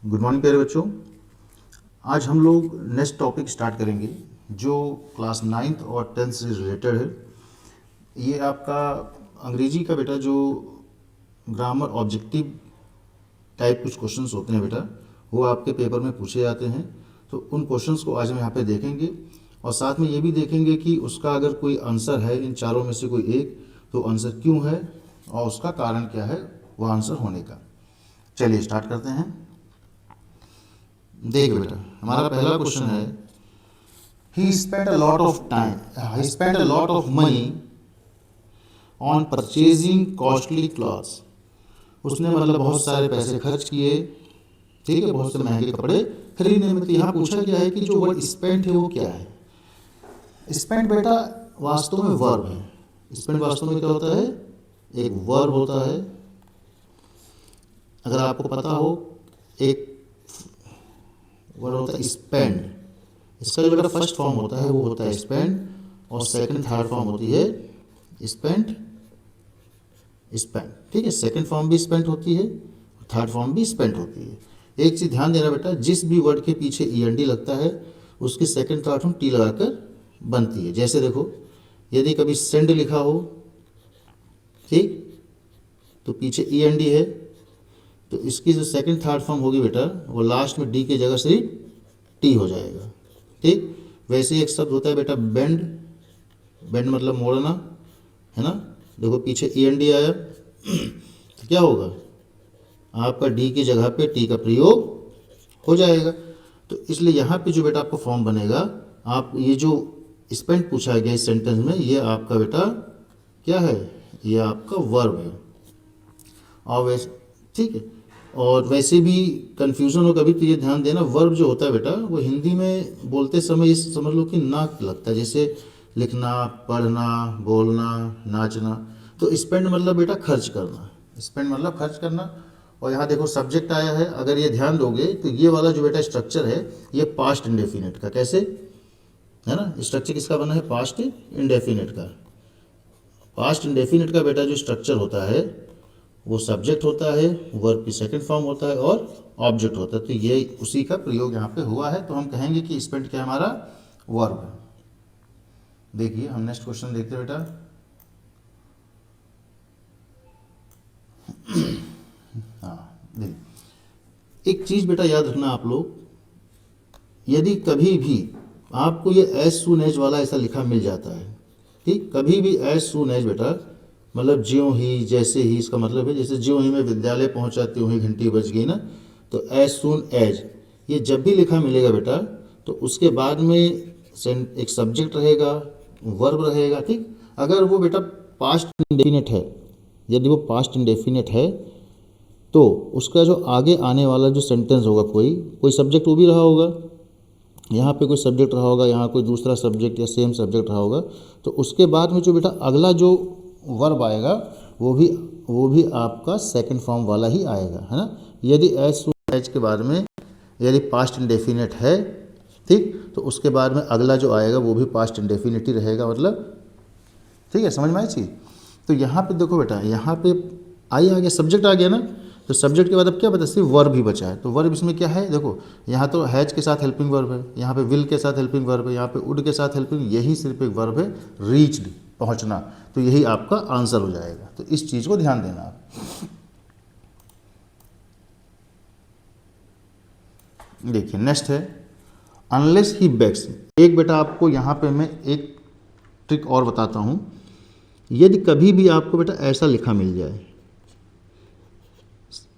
Good morning प्यारे बच्चों। आज हम लोग नेक्स्ट टॉपिक स्टार्ट करेंगे जो क्लास 9th और 10th से रिलेटेड है। ये आपका अंग्रेजी का बेटा जो ग्रामर ऑब्जेक्टिव टाइप कुछ क्वेश्चंस होते हैं बेटा, वो आपके पेपर में पूछे जाते हैं। तो उन क्वेश्चंस को आज हम यहाँ पे देखेंगे और साथ में ये भी देखेंगे कि उसका अगर कोई आंसर है इन चारों में से कोई एक, तो आंसर क्यों है और उसका कारण क्या है वह आंसर होने का। चलिए स्टार्ट करते हैं। देखिए बेटा, हमारा पहला क्वेश्चन है, he spend a lot of time he spend a lot of money on purchasing costly clothes. उसने मतलब बहुत सारे पैसे खर्च किए, ठीक है, बहुत से महंगे कपड़े खरीदने में। तो यहाँ पूछा गया है कि जो वर्ड स्पेंड है वो क्या है। स्पेंड बेटा वास्तव में वर्ब है। स्पेंड वास्तव में क्या होता है, एक वर्ब होता है। अगर आपको पता हो, एक वर्ड होता है स्पेंड, इसका जो बेटा फर्स्ट फॉर्म होता है वो होता है स्पेंड और सेकंड थर्ड फॉर्म होती है स्पेंड स्पेंड, ठीक है। सेकंड फॉर्म भी स्पेंड होती है, थर्ड फॉर्म भी स्पेंड होती है। एक चीज़ ध्यान देना बेटा, जिस भी वर्ड के पीछे ईएनडी लगता है उसकी सेकंड थर्ड फॉर्म टी लगाकर बनती है। जैसे देखो, यदि कभी सेंड लिखा हो, ठीक, तो पीछे ईएनडी है, तो इसकी जो सेकंड थर्ड फॉर्म होगी बेटा वो लास्ट में डी की जगह से टी हो जाएगा, ठीक। वैसे ही एक शब्द होता है बेटा बेंड, बेंड मतलब मोड़ना, है ना। देखो पीछे ई एन डी आया तो क्या होगा, आपका डी की जगह पे टी का प्रयोग हो जाएगा। तो इसलिए यहाँ पे जो बेटा आपको फॉर्म बनेगा, आप ये जो स्पेंड पूछा गया इस सेंटेंस में, ये आपका बेटा क्या है, ये आपका वर्ब है। और वैसे ठीक है, और वैसे भी कंफ्यूजन हो कभी तो ये ध्यान देना, वर्ब जो होता है बेटा वो हिंदी में बोलते समय इस समझ लो कि ना लगता है, जैसे लिखना, पढ़ना, बोलना, नाचना। तो स्पेंड मतलब बेटा खर्च करना, स्पेंड मतलब खर्च करना। और यहाँ देखो सब्जेक्ट आया है, अगर ये ध्यान दोगे तो ये वाला जो बेटा स्ट्रक्चर है ये पास्ट इंडेफिनिट का, कैसे है ना, स्ट्रक्चर किसका बना है, पास्ट इंडेफिनिट का। पास्ट इंडेफिनिट का बेटा जो स्ट्रक्चर होता है वो सब्जेक्ट होता है, वर्ब की सेकंड फॉर्म होता है और ऑब्जेक्ट होता है। तो ये उसी का प्रयोग यहाँ पे हुआ है, तो हम कहेंगे कि स्पेंड क्या हमारा वर्ब है। देखिए हम नेक्स्ट क्वेश्चन देखते हैं बेटा। हाँ देखिए, एक चीज बेटा याद रखना आप लोग, यदि कभी भी आपको ये एज सून एज वाला ऐसा लिखा मिल जाता है, ठीक, कभी भी एज सून एज बेटा मतलब ज्यों ही, जैसे ही, इसका मतलब है जैसे ज्यों ही मैं विद्यालय पहुंचा त्यों ही घंटी बज गई ना। तो एज सून एज ये जब भी लिखा मिलेगा बेटा तो उसके बाद में एक सब्जेक्ट रहेगा, वर्ब रहेगा, ठीक। अगर वो बेटा पास्ट इंडेफिनिट है, यदि वो पास्ट इंडेफिनिट है तो उसका जो आगे आने वाला जो सेंटेंस होगा, कोई सब्जेक्ट वो भी रहा होगा, यहाँ पे कोई सब्जेक्ट रहा होगा, यहाँ कोई दूसरा सब्जेक्ट या सेम सब्जेक्ट रहा होगा, तो उसके बाद में जो बेटा अगला जो वर्ब आएगा वो भी आपका सेकंड फॉर्म वाला ही आएगा, है ना। यदि एज सून एज के बाद में यदि पास्ट इंडेफिनिट है, ठीक, तो उसके बाद में अगला जो आएगा वो भी पास्ट इंडेफिनिट ही रहेगा, मतलब ठीक है, समझ में आई चीज़। तो यहाँ पे देखो बेटा, यहाँ पे आई आ गया, सब्जेक्ट आ गया ना, तो सब्जेक्ट के बाद अब क्या बचा, सिर्फ वर्ब ही बचा है। तो वर्ब इसमें क्या है, देखो यहाँ तो हैज के साथ हेल्पिंग वर्ब है, यहाँ पे विल के साथ हेल्पिंग वर्ब है, यहाँ पे वुड के साथ हेल्पिंग, यही सिर्फ एक वर्ब है, रीच्ड पहुँचना। तो यही आपका आंसर हो जाएगा। तो इस चीज़ को ध्यान देना आप। देखिए नेक्स्ट है, अनलेस ही बेग्स। एक बेटा आपको यहाँ पे मैं एक ट्रिक और बताता हूँ। यदि कभी भी आपको बेटा ऐसा लिखा मिल जाए,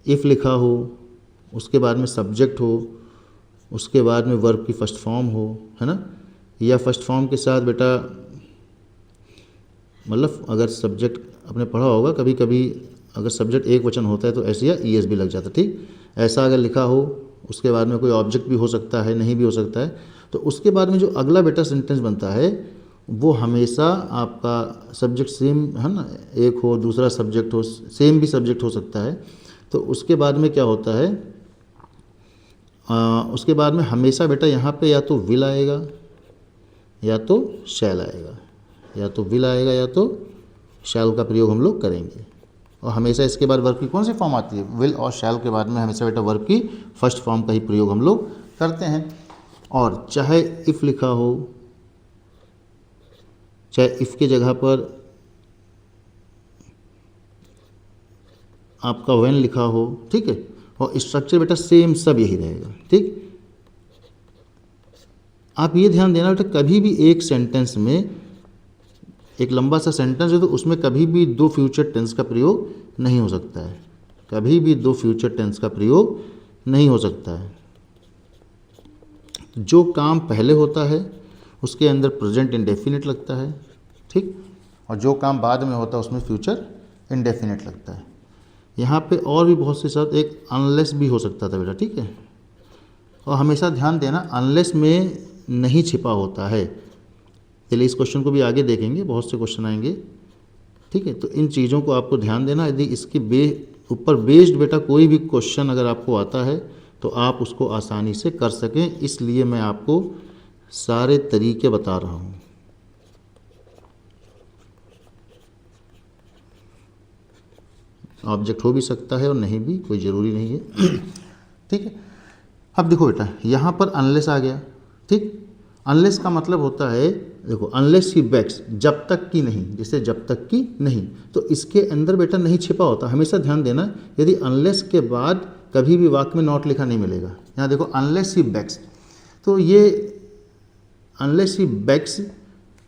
इफ़ लिखा हो, उसके बाद में सब्जेक्ट हो, उसके बाद में वर्ब की फर्स्ट फॉर्म हो, है ना, या फर्स्ट फॉर्म के साथ बेटा मतलब अगर सब्जेक्ट आपने पढ़ा होगा कभी कभी, अगर सब्जेक्ट एक वचन होता है तो ऐसे या ई एस भी लग जाता है, ठीक। ऐसा अगर लिखा हो, उसके बाद में कोई ऑब्जेक्ट भी हो सकता है, नहीं भी हो सकता है, तो उसके बाद में जो अगला बेटा सेंटेंस बनता है वो हमेशा आपका सब्जेक्ट सेम, है ना, एक हो, दूसरा सब्जेक्ट हो, सेम भी सब्जेक्ट हो सकता है। तो उसके बाद में क्या होता है, उसके बाद में हमेशा बेटा यहाँ पे या तो विल आएगा या तो शैल आएगा, या तो विल आएगा या तो शैल का प्रयोग हम लोग करेंगे, और हमेशा इसके बाद वर्ब की कौन सी फॉर्म आती है, विल और शैल के बाद में हमेशा बेटा वर्ब की फर्स्ट फॉर्म का ही प्रयोग हम लोग करते हैं। और चाहे इफ़ लिखा हो, चाहे इफ़ की जगह पर आपका व्हेन लिखा हो, ठीक है, और स्ट्रक्चर बेटा सेम सब यही रहेगा। ठीक, आप ये ध्यान देना बेटा, कभी भी एक सेंटेंस में, एक लंबा सा सेंटेंस है तो उसमें कभी भी दो फ्यूचर टेंस का प्रयोग नहीं हो सकता है, कभी भी दो फ्यूचर टेंस का प्रयोग नहीं हो सकता है। जो काम पहले होता है उसके अंदर प्रेजेंट इंडेफिनिट लगता है, ठीक, और जो काम बाद में होता है उसमें फ्यूचर इंडेफिनिट लगता है। यहाँ पे और भी बहुत से शब्द, एक अनलेस भी हो सकता था बेटा, ठीक है, और हमेशा ध्यान देना अनलेस में नहीं छिपा होता है। चलिए इस क्वेश्चन को भी आगे देखेंगे, बहुत से क्वेश्चन आएंगे, ठीक है, तो इन चीज़ों को आपको ध्यान देना। यदि इसके ऊपर बेस्ड बेटा कोई भी क्वेश्चन अगर आपको आता है तो आप उसको आसानी से कर सकें, इसलिए मैं आपको सारे तरीके बता रहा हूँ। ऑब्जेक्ट हो भी सकता है और नहीं भी, कोई ज़रूरी नहीं है। ठीक है, अब देखो बेटा यहाँ पर अनलेस आ गया, ठीक, अनलेस का मतलब होता है, देखो अनलेस ही बैक्स, जब तक कि नहीं, जैसे जब तक कि नहीं, तो इसके अंदर बेटा नहीं छिपा होता। हमेशा ध्यान देना, यदि अनलेस के बाद कभी भी वाक्य में नॉट लिखा नहीं मिलेगा। यहाँ देखो अनलेस ही बैक्स, तो ये अनलेस ही बैक्स,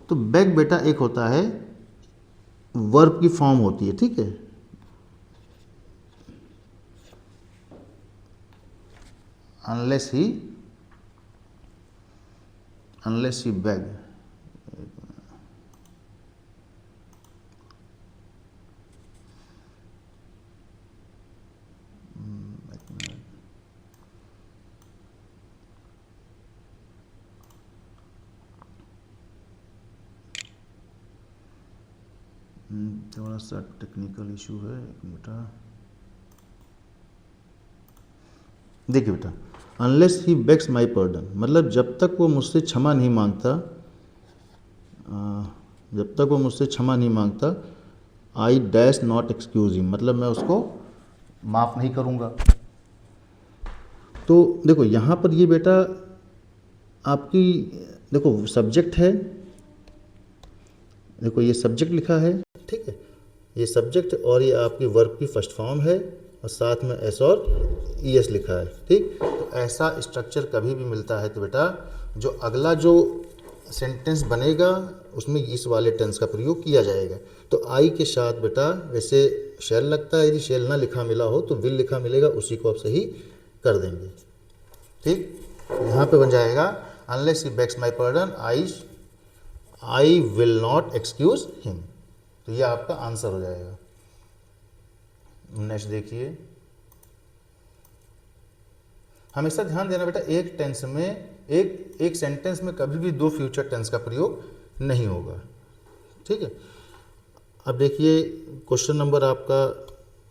तो बैक बेटा एक होता है वर्ब की फॉर्म होती है, ठीक है, अनलेस ही बैग, थोड़ा सा टेक्निकल इशू है, एक मिनट। देखिए बेटा, unless he bags my pardon, मतलब जब तक वो मुझसे क्षमा नहीं मांगता, जब तक वो मुझसे क्षमा नहीं मांगता, I dash not excuse him, मतलब मैं उसको माफ़ नहीं करूँगा। तो देखो यहाँ पर ये बेटा आपकी, देखो सब्जेक्ट है, देखो ये सब्जेक्ट लिखा है, ठीक है, ये सब्जेक्ट और ये आपकी वर्ब की फर्स्ट फॉर्म है और साथ में एस और ई एस लिखा है, ठीक। तो ऐसा स्ट्रक्चर कभी भी मिलता है तो बेटा जो अगला जो सेंटेंस बनेगा उसमें इस वाले टेंस का प्रयोग किया जाएगा। तो आई के साथ बेटा वैसे शेल लगता है, यदि शेल ना लिखा मिला हो तो विल लिखा मिलेगा, उसी को आप सही कर देंगे, ठीक। यहाँ पे बन जाएगा unless he bags my pardon I will not excuse him, तो ये आपका आंसर हो जाएगा। नेक्स्ट देखिए, हमेशा ध्यान देना बेटा एक टेंस में, एक सेंटेंस में कभी भी दो फ्यूचर टेंस का प्रयोग नहीं होगा, ठीक है। अब देखिए क्वेश्चन नंबर आपका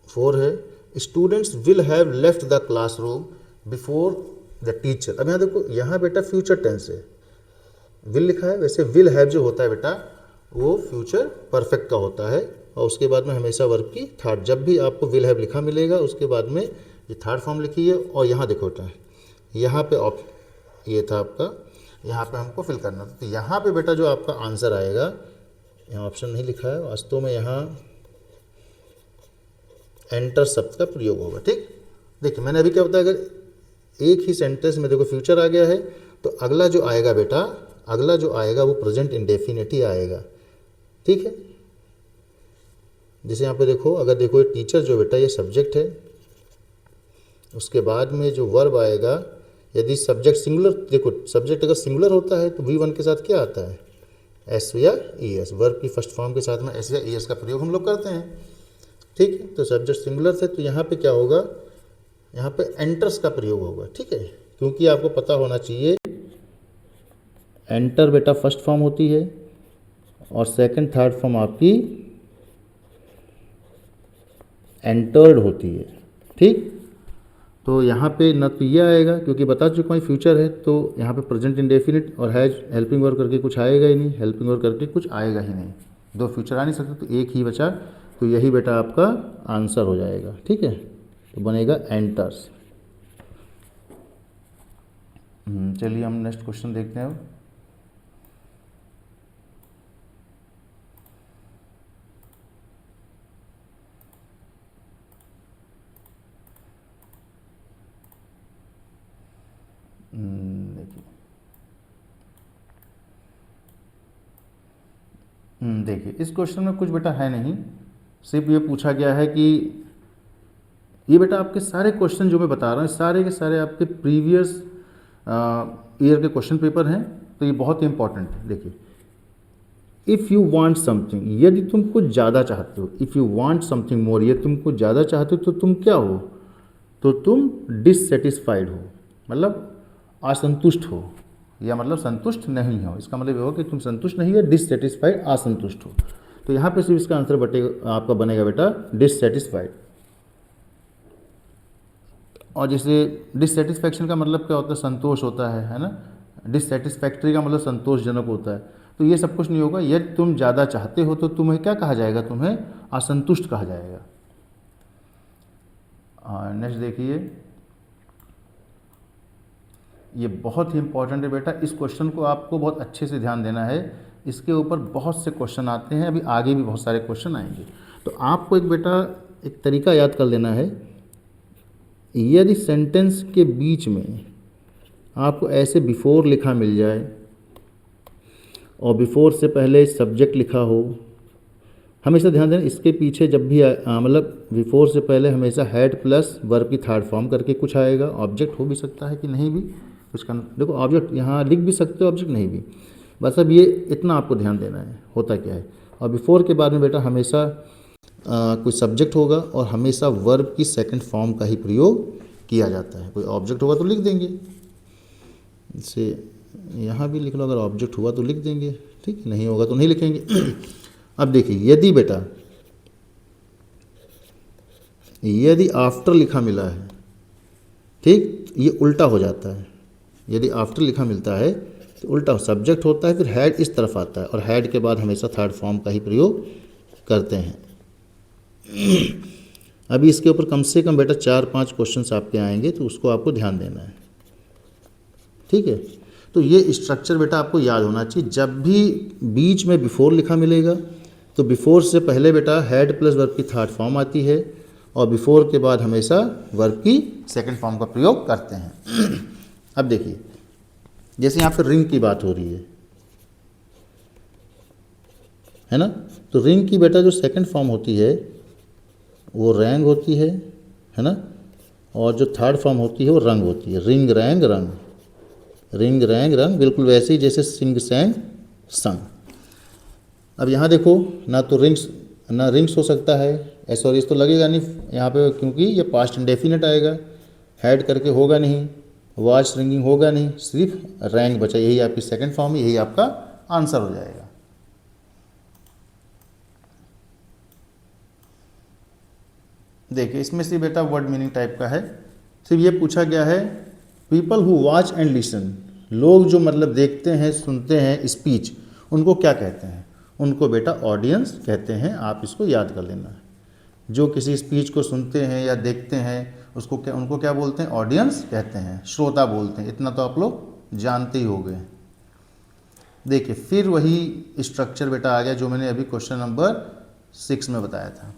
4 है, students will have left the classroom before the teacher. अब यहाँ देखो, यहाँ बेटा फ्यूचर टेंस है, विल लिखा है, वैसे विल हैव जो होता है बेटा वो फ्यूचर परफेक्ट का होता है और उसके बाद में हमेशा वर्ब की थर्ड, जब भी आपको विल हैव लिखा मिलेगा उसके बाद में ये थर्ड फॉर्म लिखी है। और यहाँ देखो बेटा, यहाँ पे ये था आपका, यहाँ पे हमको फिल करना था, तो यहाँ पे बेटा जो आपका आंसर आएगा, यहाँ ऑप्शन नहीं लिखा है, वास्तव में यहाँ एंटर शब्द का प्रयोग होगा, ठीक। देखिए मैंने अभी क्या बताया, अगर एक ही सेंटेंस में देखो फ्यूचर आ गया है तो अगला जो आएगा बेटा, अगला जो आएगा वो प्रेजेंट इंडेफिनिट ही आएगा, ठीक है। जैसे यहाँ पे देखो, अगर देखो टीचर जो बेटा ये सब्जेक्ट है, उसके बाद में जो वर्ब आएगा, यदि सब्जेक्ट सिंगुलर, देखो सब्जेक्ट अगर सिंगुलर होता है तो V1 के साथ क्या आता है, एस या ई एस, वर्ब की फर्स्ट फॉर्म के साथ में एस या ई एस का प्रयोग हम लोग करते हैं, ठीक है। तो सब्जेक्ट सिंगुलर थे तो यहाँ पे क्या होगा, यहाँ पे एंटर्स का प्रयोग होगा, ठीक है, क्योंकि आपको पता होना चाहिए एंटर बेटा फर्स्ट फॉर्म होती है और सेकंड थर्ड फॉर्म आपकी एंटर्ड होती है, ठीक। तो यहाँ पे न तो ये आएगा क्योंकि बता चुका हूँ फ्यूचर है, तो यहाँ पे प्रेजेंट इंडेफिनिट और हैज हेल्पिंग वर्ब करके कुछ आएगा ही नहीं, हेल्पिंग वर्ब करके कुछ आएगा ही नहीं, दो फ्यूचर आ नहीं सकते, तो एक ही बचा तो यही बेटा आपका आंसर हो जाएगा। ठीक है, तो बनेगा एंटर्स। चलिए हम नेक्स्ट क्वेश्चन देखते हैं। देखिए देखिए इस क्वेश्चन में कुछ बेटा है नहीं, सिर्फ ये पूछा गया है कि ये बेटा आपके सारे क्वेश्चन जो मैं बता रहा हूँ सारे के सारे आपके प्रीवियस ईयर के क्वेश्चन पेपर हैं, तो ये बहुत ही इंपॉर्टेंट है। देखिए, इफ़ यू वांट समथिंग, यदि तुम कुछ ज़्यादा चाहते हो, if you want something more, यदि तुम कुछ ज़्यादा चाहते हो तो तुम क्या हो, तो तुम डिससेटिस्फाइड हो, मतलब असंतुष्ट हो, या मतलब संतुष्ट नहीं हो। इसका मतलब ये हो कि तुम संतुष्ट नहीं है, डिससेटिस्फाइड, असंतुष्ट हो। तो यहाँ पे सिर्फ इसका आंसर बटेगा आपका बनेगा बेटा डिससेटिस्फाइड। और जैसे डिससेटिस्फैक्शन का मतलब क्या होता है, संतोष होता है ना। डिससेटिस्फैक्ट्री का मतलब संतोषजनक होता है। तो ये सब कुछ नहीं होगा। यदि तुम ज़्यादा चाहते हो तो तुम्हें क्या कहा जाएगा, तुम्हें असंतुष्ट कहा जाएगा। नेक्स्ट देखिए, ये बहुत ही इंपॉर्टेंट है बेटा, इस क्वेश्चन को आपको बहुत अच्छे से ध्यान देना है। इसके ऊपर बहुत से क्वेश्चन आते हैं, अभी आगे भी बहुत सारे क्वेश्चन आएंगे। तो आपको एक बेटा एक तरीका याद कर लेना है। यदि सेंटेंस के बीच में आपको ऐसे बिफोर लिखा मिल जाए और बिफोर से पहले सब्जेक्ट लिखा हो, हमेशा ध्यान देना इसके पीछे जब भी मतलब बिफोर से पहले हमेशा हैड प्लस वर्ब की थर्ड फॉर्म करके कुछ आएगा। ऑब्जेक्ट हो भी सकता है कि नहीं भी कुछ का, देखो ऑब्जेक्ट यहाँ लिख भी सकते हो, ऑब्जेक्ट नहीं भी, बस अब ये इतना आपको ध्यान देना है होता क्या है। और बिफोर के बाद में बेटा हमेशा कोई सब्जेक्ट होगा और हमेशा वर्ब की सेकंड फॉर्म का ही प्रयोग किया जाता है। कोई ऑब्जेक्ट होगा तो लिख देंगे, इसे यहाँ भी लिख लो, अगर ऑब्जेक्ट हुआ तो लिख देंगे, ठीक, नहीं होगा तो नहीं लिखेंगे। अब देखिए, यदि बेटा यदि आफ्टर लिखा मिला है, ठीक, ये उल्टा हो जाता है। यदि आफ्टर लिखा मिलता है तो उल्टा सब्जेक्ट होता है, फिर हैड इस तरफ आता है और हैड के बाद हमेशा थर्ड फॉर्म का ही प्रयोग करते हैं। अभी इसके ऊपर कम से कम बेटा 4-5 क्वेश्चंस आपके आएंगे, तो उसको आपको ध्यान देना है। ठीक है, तो ये स्ट्रक्चर बेटा आपको याद होना चाहिए। जब भी बीच में बिफोर लिखा मिलेगा तो बिफोर से पहले बेटा हैड प्लस वर्ब की थर्ड फॉर्म आती है और बिफोर के बाद हमेशा वर्ब की सेकंड फॉर्म का प्रयोग करते हैं। अब देखिए, जैसे यहाँ पर रिंग की बात हो रही है ना, तो रिंग की बेटा जो सेकंड फॉर्म होती है वो रैंग होती है ना, और जो थर्ड फॉर्म होती है वो रंग होती है। रिंग रैंग रंग, रिंग रैंग रंग, बिल्कुल वैसे ही जैसे सिंग सैंग संग। अब यहाँ देखो, ना तो रिंग्स ना रिंग्स हो सकता है, सॉरी इस तो लगेगा नहीं यहाँ पे, क्योंकि ये पास्ट इंडेफिनिट आएगा, हैड करके होगा नहीं, वॉच रिंगिंग होगा नहीं, सिर्फ रैंग बचा। यही आपकी सेकंड फॉर्म है, यही आपका आंसर हो जाएगा। देखिए, इसमें से बेटा वर्ड मीनिंग टाइप का है। सिर्फ ये पूछा गया है, people who watch and listen, लोग जो मतलब देखते हैं सुनते हैं स्पीच, उनको क्या कहते हैं? उनको बेटा ऑडियंस कहते हैं। आप इसको याद कर लेना है। जो किसी स्पीच को सुनते हैं या देखते हैं उसको क्या, उनको क्या बोलते हैं? ऑडियंस कहते हैं, श्रोता बोलते हैं। इतना तो आप लोग जानते ही हो गए। देखिए, फिर वही स्ट्रक्चर बेटा आ गया जो मैंने अभी क्वेश्चन नंबर 6 में बताया था।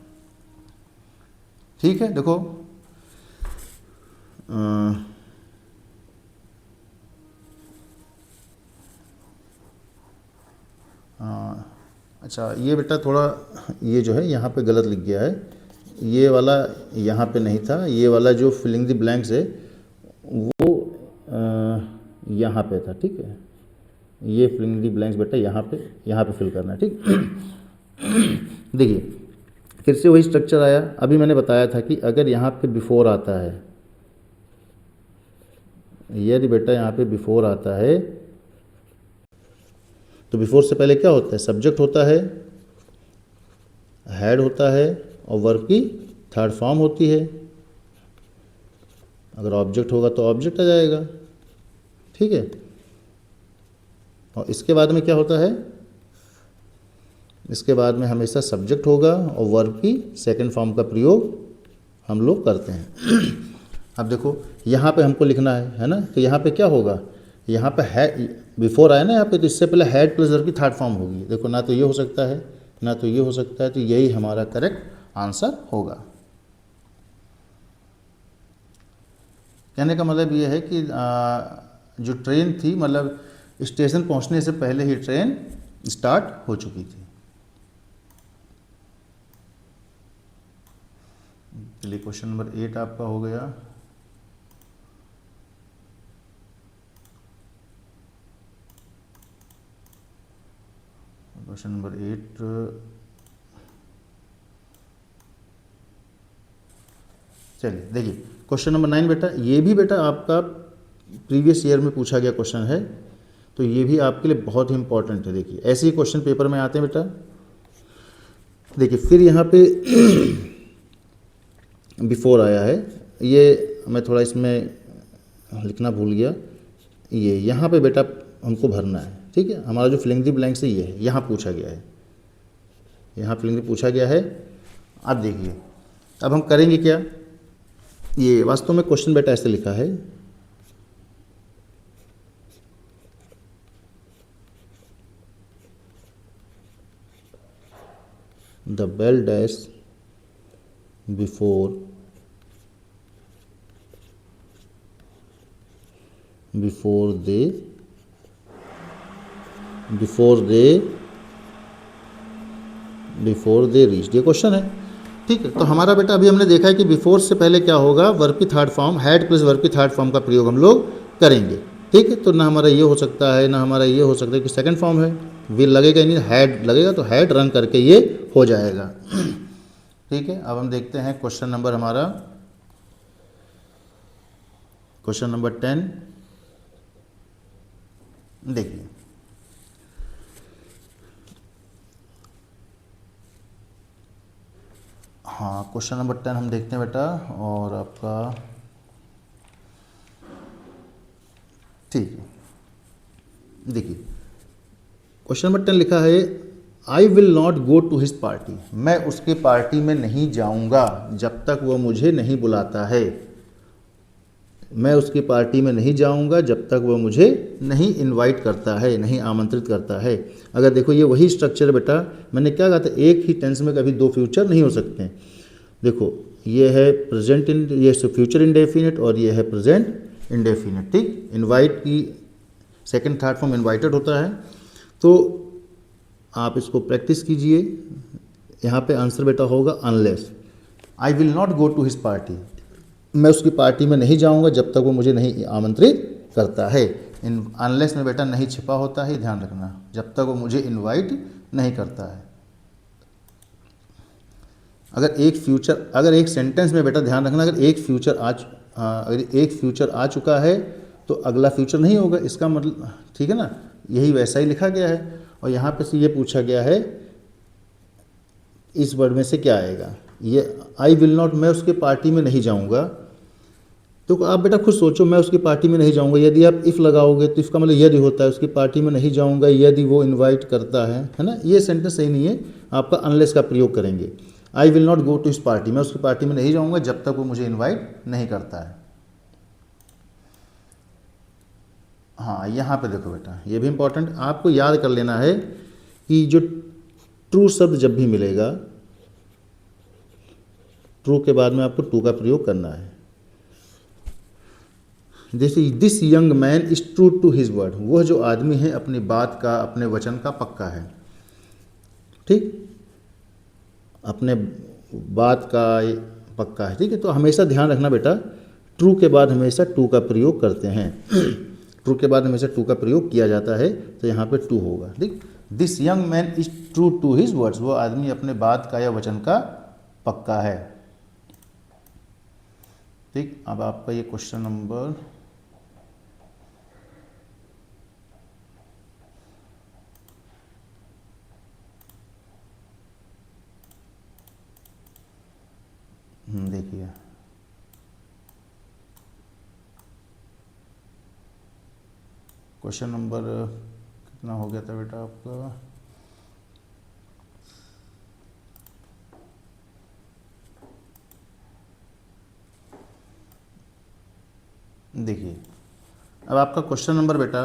ठीक है, देखो अच्छा, ये बेटा थोड़ा ये जो है यहाँ पे गलत लिख गया है। ये वाला यहाँ पे नहीं था, ये वाला जो फिलिंग द ब्लैंक्स है वो यहाँ पे था। ठीक है, ये फिलिंग द ब्लैंक्स बेटा यहाँ पे फिल करना है। ठीक। देखिए, फिर से वही स्ट्रक्चर आया। अभी मैंने बताया था कि अगर यहाँ पे बिफोर आता है, यदि बेटा यहाँ पे बिफोर आता है तो बिफोर से पहले क्या होता है? सब्जेक्ट होता है, हैड होता है और वर्ब की थर्ड फॉर्म होती है। अगर ऑब्जेक्ट होगा तो ऑब्जेक्ट आ जाएगा। ठीक है, और इसके बाद में क्या होता है? इसके बाद में हमेशा सब्जेक्ट होगा और वर्ब की सेकंड फॉर्म का प्रयोग हम लोग करते हैं। अब देखो यहाँ पे हमको लिखना है ना, तो यहाँ पे क्या होगा, यहाँ पे है बिफोर आया ना यहाँ पे, तो इससे पहले हैड प्लस वर्ब की थर्ड फॉर्म होगी। देखो ना तो ये हो सकता है ना तो ये हो सकता है, तो यही हमारा करेक्ट आंसर होगा। कहने का मतलब ये है कि जो ट्रेन थी, मतलब स्टेशन पहुंचने से पहले ही ट्रेन स्टार्ट हो चुकी थी। चलिए क्वेश्चन नंबर 8 आपका हो गया। क्वेश्चन नंबर 8, चलिए देखिए क्वेश्चन नंबर 9 बेटा, ये भी बेटा आपका प्रीवियस ईयर में पूछा गया क्वेश्चन है, तो ये भी आपके लिए बहुत ही इंपॉर्टेंट है। देखिए ऐसे ही क्वेश्चन पेपर में आते हैं बेटा। देखिए फिर यहाँ पे बिफोर आया है, ये मैं थोड़ा इसमें लिखना भूल गया, ये यहाँ पे बेटा हमको भरना है। ठीक है, हमारा जो फिलिंग द ब्लैंक्स है ये है, यहाँ पूछा गया है, यहाँ फिलिंग द पूछा गया है। अब देखिए अब हम करेंगे क्या, ये वास्तव में क्वेश्चन बेटा ऐसे लिखा है, the bell dash before they reach, ये क्वेश्चन है। ठीक है, तो हमारा बेटा अभी हमने देखा है कि बिफोर से पहले क्या होगा, वर्ब की third form had plus verb की थर्ड फॉर्म का प्रयोग हम लोग करेंगे। ठीक है, तो ना हमारा ये हो सकता है ना हमारा ये हो सकता है कि सेकंड फॉर्म है, विल लगेगा ही नहीं, हैड लगेगा, तो हैड रन करके ये हो जाएगा। ठीक है, अब हम देखते हैं क्वेश्चन नंबर हमारा, क्वेश्चन नंबर 10। देखिए हाँ, क्वेश्चन नंबर 10 हम देखते हैं बेटा, और आपका ठीक है। देखिए क्वेश्चन नंबर 10 लिखा है, I will not go to his party, मैं उसके पार्टी में नहीं जाऊंगा जब तक वह मुझे नहीं बुलाता है। मैं उसकी पार्टी में नहीं जाऊंगा जब तक वह मुझे नहीं इनवाइट करता है, नहीं आमंत्रित करता है। अगर देखो ये वही स्ट्रक्चर है बेटा, मैंने क्या कहा था, एक ही टेंस में कभी दो फ्यूचर नहीं हो सकते। देखो ये है प्रेजेंट इन, ये फ्यूचर इंडेफिनिट और ये है प्रेजेंट इंडेफिनिट। ठीक, इनवाइट की सेकंड थर्ड फॉर्म इनवाइटेड होता है, तो आप इसको प्रैक्टिस कीजिए। यहाँ पे आंसर बेटा होगा unless, I will not go to his party, मैं उसकी पार्टी में नहीं जाऊंगा जब तक वो मुझे नहीं आमंत्रित करता है। इन अनलेस में बेटा नहीं छिपा होता है, ध्यान रखना, जब तक वो मुझे इनवाइट नहीं करता है। अगर एक सेंटेंस में बेटा ध्यान रखना, अगर एक फ्यूचर आ चुका है तो अगला फ्यूचर नहीं होगा, इसका मतलब ठीक है ना, यही वैसा ही लिखा गया है। और यहाँ पे से ये पूछा गया है इस वर्ड में से क्या आएगा, ये आई विल नॉट, मैं उसके पार्टी में नहीं जाऊँगा। तो आप बेटा खुद सोचो, मैं उसकी पार्टी में नहीं जाऊंगा, यदि आप इफ़ लगाओगे तो इसका मतलब यदि होता है, उसकी पार्टी में नहीं जाऊंगा यदि वो इनवाइट करता है ना, ये सेंटेंस सही नहीं है, आपका अनलेस का प्रयोग करेंगे। I will not go to इस पार्टी, मैं उसकी पार्टी में नहीं जाऊंगा जब तक वो मुझे इन्वाइट नहीं करता है। हाँ यहाँ पे देखो बेटा, ये भी इंपॉर्टेंट आपको याद कर लेना है कि जो ट्रू शब्द जब भी मिलेगा, ट्रू के बाद में आपको टू का प्रयोग करना है। जैसे this young man is true to his word, वह जो आदमी है अपनी बात का, अपने वचन का पक्का है। ठीक, अपने बात का पक्का है। ठीक है, तो हमेशा ध्यान रखना बेटा, ट्रू के बाद हमेशा टू का प्रयोग करते हैं। ट्रू के बाद हमेशा टू का प्रयोग किया जाता है, तो यहाँ पे टू होगा। ठीक, this young man is true to his words, वो आदमी अपने बात का या वचन का पक्का है। ठीक, अब आपका ये क्वेश्चन नंबर देखिए, क्वेश्चन नंबर कितना हो गया था बेटा आपका, देखिए अब आपका क्वेश्चन नंबर बेटा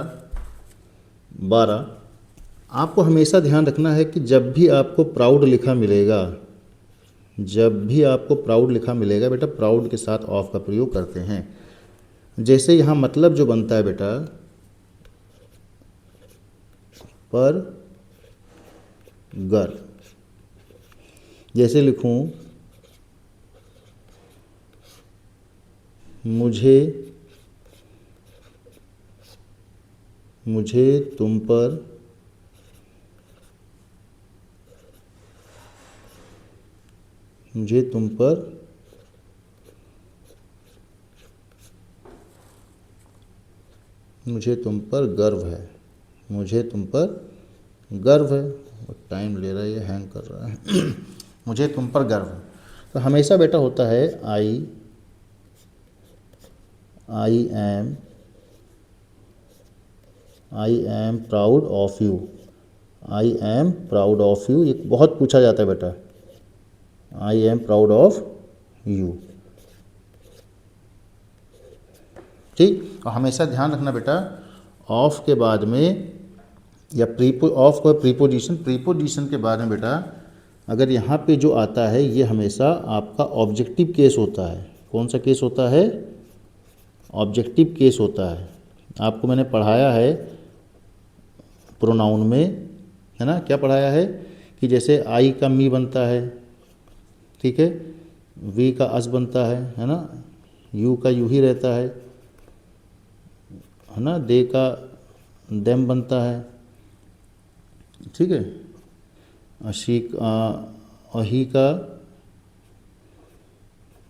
12, आपको हमेशा ध्यान रखना है कि जब भी आपको प्राउड लिखा मिलेगा, जब भी आपको प्राउड लिखा मिलेगा बेटा, प्राउड के साथ ऑफ का प्रयोग करते हैं। जैसे यहाँ मतलब जो बनता है बेटा, पर गर, जैसे लिखूं मुझे तुम पर गर्व है, मुझे तुम पर गर्व है। टाइम ले रहा है, ये हैंग कर रहा है। मुझे तुम पर गर्व है। तो हमेशा बेटा होता है I am proud of you, I am proud of you, ये बहुत पूछा जाता है बेटा, I am proud of you. ठीक, और हमेशा ध्यान रखना बेटा, ऑफ के बाद में या ऑफ को प्रीपोजिशन के बाद में बेटा अगर यहाँ पे जो आता है ये हमेशा आपका ऑब्जेक्टिव केस होता है। कौन सा केस होता है? ऑब्जेक्टिव केस होता है। आपको मैंने पढ़ाया है प्रोनाउन में, है ना, क्या पढ़ाया है कि जैसे आई का मी बनता है, ठीक है, वी का अस बनता है ना, यू का यू ही रहता है ना, दे का देम बनता है, ठीक है,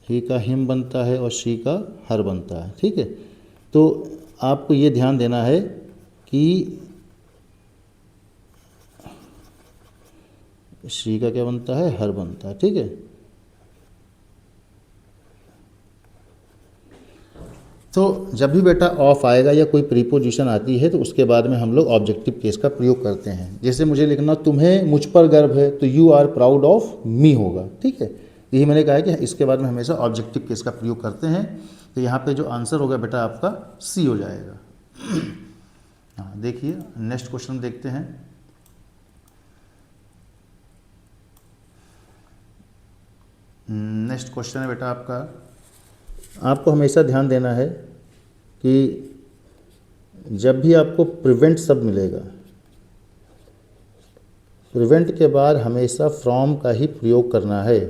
ही का हिम बनता है और शी का हर बनता है, ठीक है। तो आपको ये ध्यान देना है कि शी का क्या बनता है? हर बनता है, ठीक है। तो जब भी बेटा ऑफ आएगा या कोई प्रीपोजिशन आती है तो उसके बाद में हम लोग ऑब्जेक्टिव केस का प्रयोग करते हैं। जैसे मुझे लिखना तुम्हें मुझ पर गर्व है, तो you are proud of me होगा, ठीक है। यही मैंने कहा है कि इसके बाद में हमेशा ऑब्जेक्टिव केस का प्रयोग करते हैं। तो यहाँ पे जो आंसर होगा बेटा आपका सी हो जाएगा। हाँ, देखिए नेक्स्ट क्वेश्चन देखते हैं। नेक्स्ट क्वेश्चन है बेटा आपको हमेशा ध्यान देना है कि जब भी आपको प्रिवेंट शब्द मिलेगा, प्रिवेंट के बाद हमेशा फ्रॉम का ही प्रयोग करना है।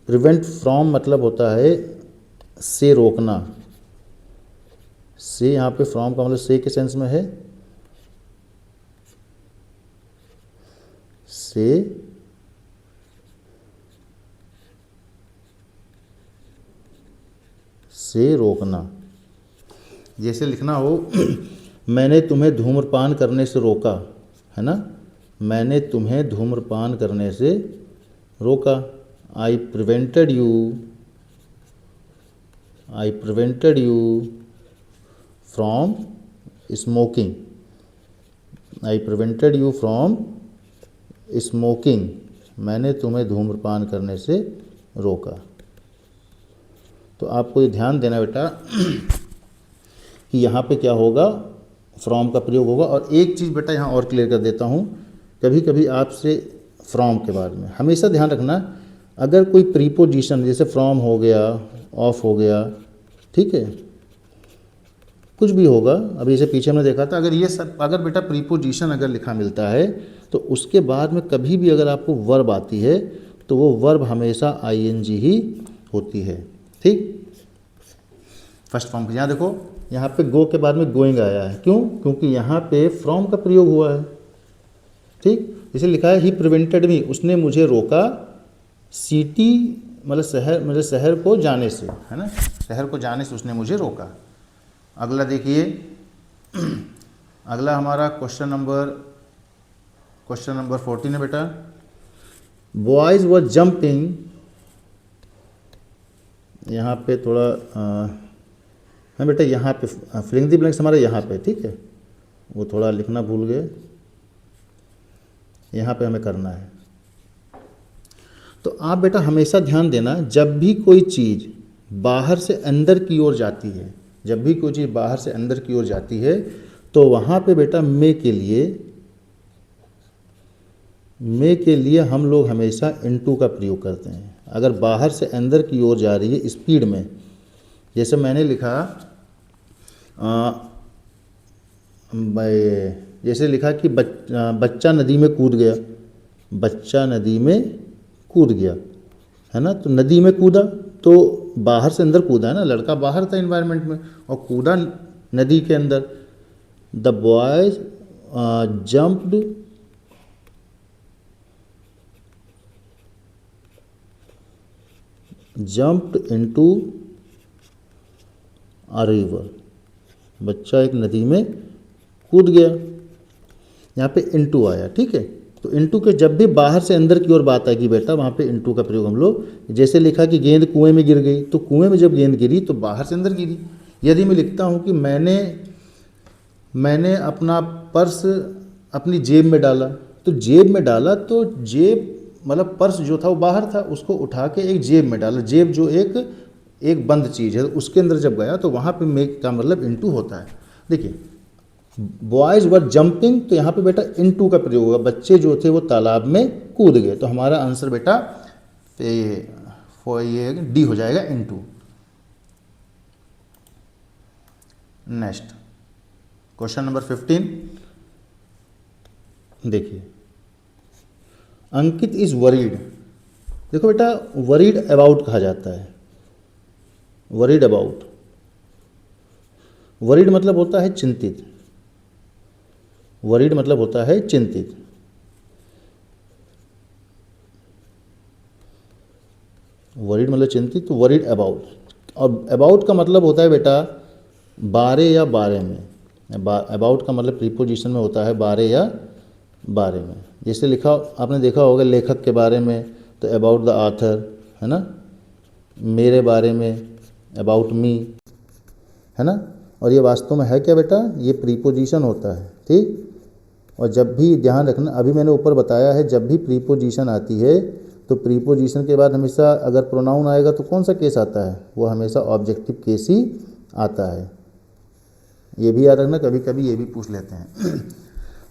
प्रिवेंट फ्रॉम मतलब होता है से रोकना। से यहाँ पे फ्रॉम का मतलब से के सेंस में है, से रोकना। जैसे लिखना हो मैंने तुम्हें धूम्रपान करने से रोका, है ना, मैंने तुम्हें धूम्रपान करने से रोका। I prevented you from smoking, I prevented you from smoking, मैंने तुम्हें धूम्रपान करने से रोका। तो आपको ये ध्यान देना बेटा कि यहाँ पे क्या होगा, फ्रॉम का प्रयोग होगा। और एक चीज़ बेटा यहाँ और क्लियर कर देता हूँ, कभी कभी आपसे फ्रॉम के बाद में हमेशा ध्यान रखना, अगर कोई प्रीपोजिशन जैसे फ्रॉम हो गया, ऑफ हो गया, ठीक है, कुछ भी होगा, अभी इसे पीछे हमने देखा था, अगर ये सब अगर बेटा प्रीपोजिशन अगर लिखा मिलता है तो उसके बाद में कभी भी अगर आपको वर्ब आती है तो वो वर्ब हमेशा आईएनजी ही होती है, ठीक। फर्स्ट फॉर्म यहाँ देखो, यहाँ पे गो के बाद में गोइंग आया है, क्यों? क्योंकि यहाँ पे फ्रॉम का प्रयोग हुआ है, ठीक। इसे लिखा है ही प्रिवेंटेड मी, उसने मुझे रोका, सिटी मतलब शहर को जाने से, है ना, शहर को जाने से उसने मुझे रोका। अगला देखिए, अगला हमारा क्वेश्चन नंबर 14 है बेटा। बॉयज़ वर जंपिंग, यहाँ पे थोड़ा हाँ बेटा, यहाँ पे फिलिंग द ब्लैंक्स हमारा यहाँ पे, ठीक है, वो थोड़ा लिखना भूल गए, यहाँ पे हमें करना है। तो आप बेटा हमेशा ध्यान देना, जब भी कोई चीज़ बाहर से अंदर की ओर जाती है, जब भी कोई चीज़ बाहर से अंदर की ओर जाती है तो वहाँ पे बेटा मे के लिए हम लोग हमेशा इनटू का प्रयोग करते हैं। अगर बाहर से अंदर की ओर जा रही है स्पीड में, जैसे मैंने लिखा जैसे लिखा कि बच्चा नदी में कूद गया, बच्चा नदी में कूद गया, है ना। तो नदी में कूदा तो बाहर से अंदर कूदा है ना, लड़का बाहर था इन्वायरमेंट में और कूदा नदी के अंदर। The boys jumped into a river, बच्चा एक नदी में कूद गया। यहाँ पे इनटू आया, ठीक है। तो इनटू के जब भी बाहर से अंदर की ओर बात आएगी बेटा, वहाँ पे इनटू का प्रयोग हम लोग, जैसे लिखा कि गेंद कुएं में गिर गई, तो कुएं में जब गेंद गिरी तो बाहर से अंदर गिरी। यदि मैं लिखता हूँ कि मैंने अपना पर्स अपनी जेब में डाला, तो जेब में डाला तो जेब मतलब पर्स जो था वो बाहर था, उसको उठा के एक जेब में डाला। जेब जो एक बंद चीज़ है, उसके अंदर जब गया तो वहाँ पे मेक का मतलब इनटू होता है। देखिए बॉयज़ वर जंपिंग, तो यहाँ पे बेटा इनटू का प्रयोग होगा, बच्चे जो थे वो तालाब में कूद गए। तो हमारा आंसर बेटा ये डी हो जाएगा, इनटू। नेक्स्ट क्वेश्चन नंबर 15 देखिए, अंकित इज वरीड। देखो बेटा वरीड अबाउट कहा जाता है, वरीड अबाउट, वरीड मतलब होता है चिंतित, वरीड मतलब होता है चिंतित। वरीड मतलब चिंतित, तो वरीड अबाउट। और अबाउट का मतलब होता है बेटा बारे या बारे में। अबाउट का मतलब प्रीपोजिशन में होता है बारे या बारे में। जैसे लिखा आपने देखा होगा लेखक के बारे में तो अबाउट द ऑथर, है ना। मेरे बारे में अबाउट मी, है ना। और ये वास्तव में है क्या बेटा, ये प्रीपोजिशन होता है, ठीक। और जब भी ध्यान रखना, अभी मैंने ऊपर बताया है, जब भी प्रीपोजिशन आती है तो प्रीपोजिशन के बाद हमेशा अगर प्रोनाउन आएगा तो कौन सा केस आता है, वो हमेशा ऑब्जेक्टिव केस ही आता है। ये भी याद रखना, कभी कभी ये भी पूछ लेते हैं।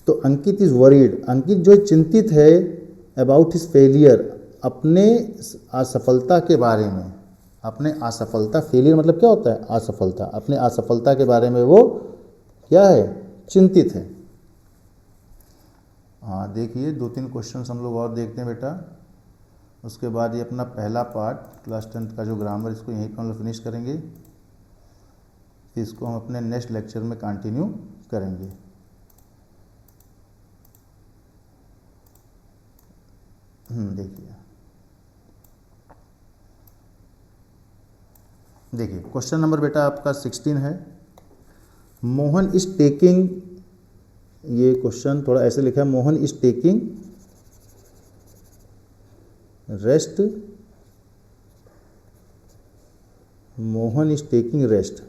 तो अंकित इज़ वरीड, अंकित जो चिंतित है अबाउट हिज फेलियर, अपने असफलता के बारे में, अपने असफलता, फेलियर मतलब क्या होता है, असफलता, अपने असफलता के बारे में वो क्या है, चिंतित है। हाँ देखिए 2-3 क्वेश्चन हम लोग और देखते हैं बेटा, उसके बाद ये अपना पहला पार्ट क्लास 10th का जो ग्रामर, इसको यहीं पर हम लोग फिनिश करेंगे, फिर इसको हम अपने नेक्स्ट लेक्चर में कंटिन्यू करेंगे। देखिए क्वेश्चन नंबर बेटा आपका 16 है। मोहन इज टेकिंग, ये क्वेश्चन थोड़ा ऐसे लिखा है, Mohan is taking rest, Mohan is taking rest,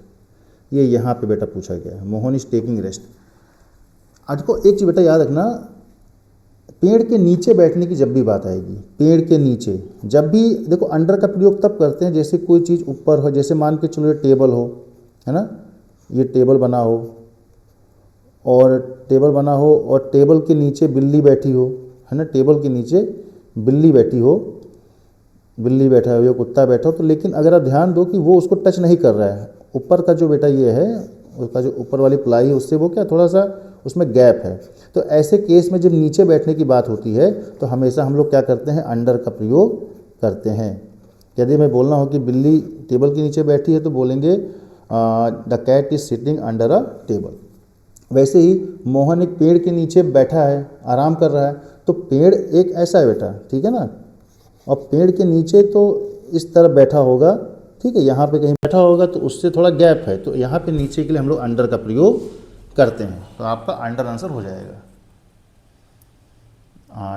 ये यहाँ पे बेटा पूछा गया है, मोहन इज टेकिंग रेस्ट। आज को एक चीज़ बेटा याद रखना, पेड़ के नीचे बैठने की जब भी बात आएगी, पेड़ के नीचे जब भी, देखो अंडर का प्रयोग तब करते हैं जैसे कोई चीज़ ऊपर हो, जैसे मान के चलो ये टेबल हो, है ना, ये टेबल बना हो और टेबल बना हो और टेबल के नीचे बिल्ली बैठी हो, है ना, टेबल के नीचे बिल्ली बैठी हो, बिल्ली बैठा हो या कुत्ता बैठा हो, तो लेकिन अगर आप ध्यान दो कि वो उसको टच नहीं कर रहा है, ऊपर का जो बेटा ये है, उसका जो ऊपर वाली प्लाई है उससे वो क्या थोड़ा सा उसमें गैप है। तो ऐसे केस में जब नीचे बैठने की बात होती है तो हमेशा हम लोग क्या करते हैं, अंडर का प्रयोग करते हैं। यदि मैं बोलना हो कि बिल्ली टेबल के नीचे बैठी है तो बोलेंगे the cat is sitting under a table. वैसे ही मोहन एक पेड़ के नीचे बैठा है, आराम कर रहा है, तो पेड़ एक ऐसा है बेटा, ठीक है ना, और पेड़ के नीचे तो इस तरफ बैठा होगा, ठीक है, यहाँ पे कहीं बैठा होगा तो उससे थोड़ा गैप है, तो यहाँ पे नीचे के लिए हम लोग अंडर का प्रयोग करते हैं, तो आपका अंडर आंसर हो जाएगा।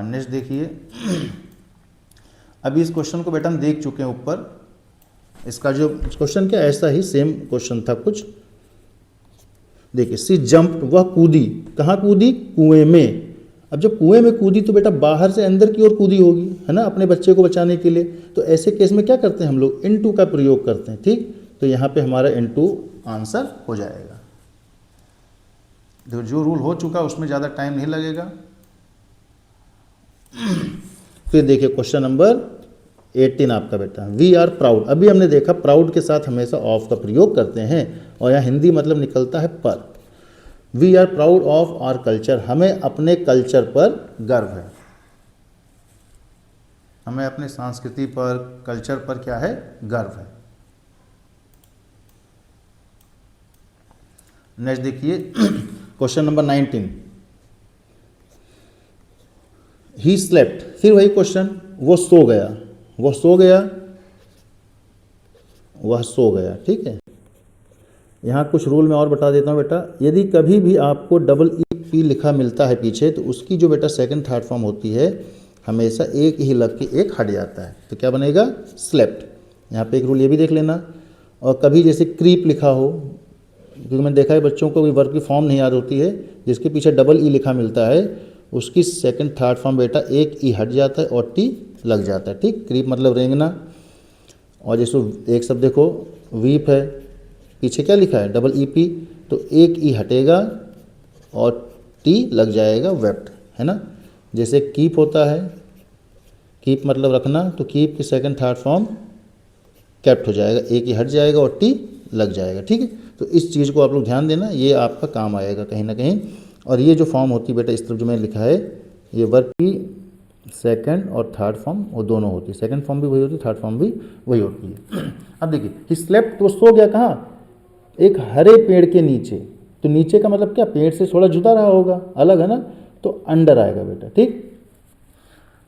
नेक्स्ट देखिए, अभी इस क्वेश्चन को बेटा हम देख चुके हैं ऊपर, इसका जो क्वेश्चन क्या ऐसा ही सेम क्वेश्चन था कुछ। देखिए सी जंप्ड, वह कूदी, कहाँ कूदी, कुएं में। अब जब कुएं में कूदी तो बेटा बाहर से अंदर की ओर कूदी होगी, है ना, अपने बच्चे को बचाने के लिए। तो ऐसे केस में क्या करते हैं हम लोग, इनटू का प्रयोग करते हैं, ठीक। तो यहाँ पे हमारा इनटू आंसर हो जाएगा। जो रूल हो चुका उसमें ज़्यादा टाइम नहीं लगेगा। फिर देखिए क्वेश्चन नंबर 18 आपका बेटा, वी आर प्राउड। अभी हमने देखा प्राउड के साथ हमेशा ऑफ का प्रयोग करते हैं और यहाँ हिंदी मतलब निकलता है पर। We are proud of our culture, हमें अपने कल्चर पर गर्व है, हमें अपने संस्कृति पर, कल्चर पर क्या है, गर्व है। नेक्स्ट देखिए क्वेश्चन नंबर 19, ही स्लेप्ट। फिर वही क्वेश्चन, वो सो गया, वो सो गया, वह सो गया। ठीक है, यहाँ कुछ रूल मैं और बता देता हूँ बेटा। यदि कभी भी आपको डबल ई पी लिखा मिलता है पीछे, तो उसकी जो बेटा सेकंड थर्ड फॉर्म होती है हमेशा एक ही लग के एक हट जाता है, तो क्या बनेगा, स्लेप्ट। यहाँ पे एक रूल ये भी देख लेना। और कभी जैसे क्रीप लिखा हो, क्योंकि मैंने देखा है बच्चों को भी वर्ब की फॉर्म नहीं याद होती है, जिसके पीछे डबल ई लिखा मिलता है उसकी सेकंड थर्ड फॉर्म बेटा एक ई हट जाता है और टी लग जाता है। ठीक, क्रीप मतलब रेंगना। और जैसे एक शब्द देखो वीप है, पीछे क्या लिखा है, डबल ई पी, तो एक ई हटेगा और टी लग जाएगा, वेप्ट, है ना। जैसे कीप होता है, कीप मतलब रखना, तो कीप की सेकंड थर्ड फॉर्म कैप्ट हो जाएगा, एक ही हट जाएगा और टी लग जाएगा। ठीक है, तो इस चीज़ को आप लोग ध्यान देना, ये आपका काम आएगा कहीं ना कहीं। और ये जो फॉर्म होती है बेटा इस तरफ जो मैंने लिखा है, ये वर्ब की सेकंड और थर्ड फॉर्म वो दोनों होती है, सेकंड फॉर्म भी वही होती है, थर्ड फॉर्म भी वही होती है। अब देखिए ही स्लेप्ट, तो सो गया कहाँ, एक हरे पेड़ के नीचे। तो नीचे का मतलब क्या, पेड़ से थोड़ा जुदा रहा होगा, अलग है ना, तो अंडर आएगा बेटा। ठीक,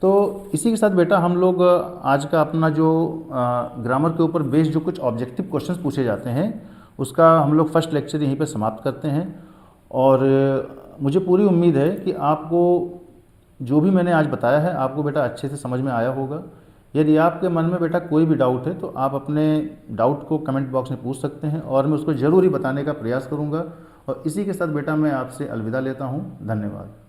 तो इसी के साथ बेटा हम लोग आज का अपना जो ग्रामर के ऊपर बेस्ड जो कुछ ऑब्जेक्टिव क्वेश्चंस पूछे जाते हैं उसका हम लोग फर्स्ट लेक्चर यहीं पे समाप्त करते हैं। और मुझे पूरी उम्मीद है कि आपको जो भी मैंने आज बताया है आपको बेटा अच्छे से समझ में आया होगा। यदि आपके मन में बेटा कोई भी डाउट है तो आप अपने डाउट को कमेंट बॉक्स में पूछ सकते हैं और मैं उसको ज़रूर ही बताने का प्रयास करूँगा। और इसी के साथ बेटा मैं आपसे अलविदा लेता हूँ। धन्यवाद।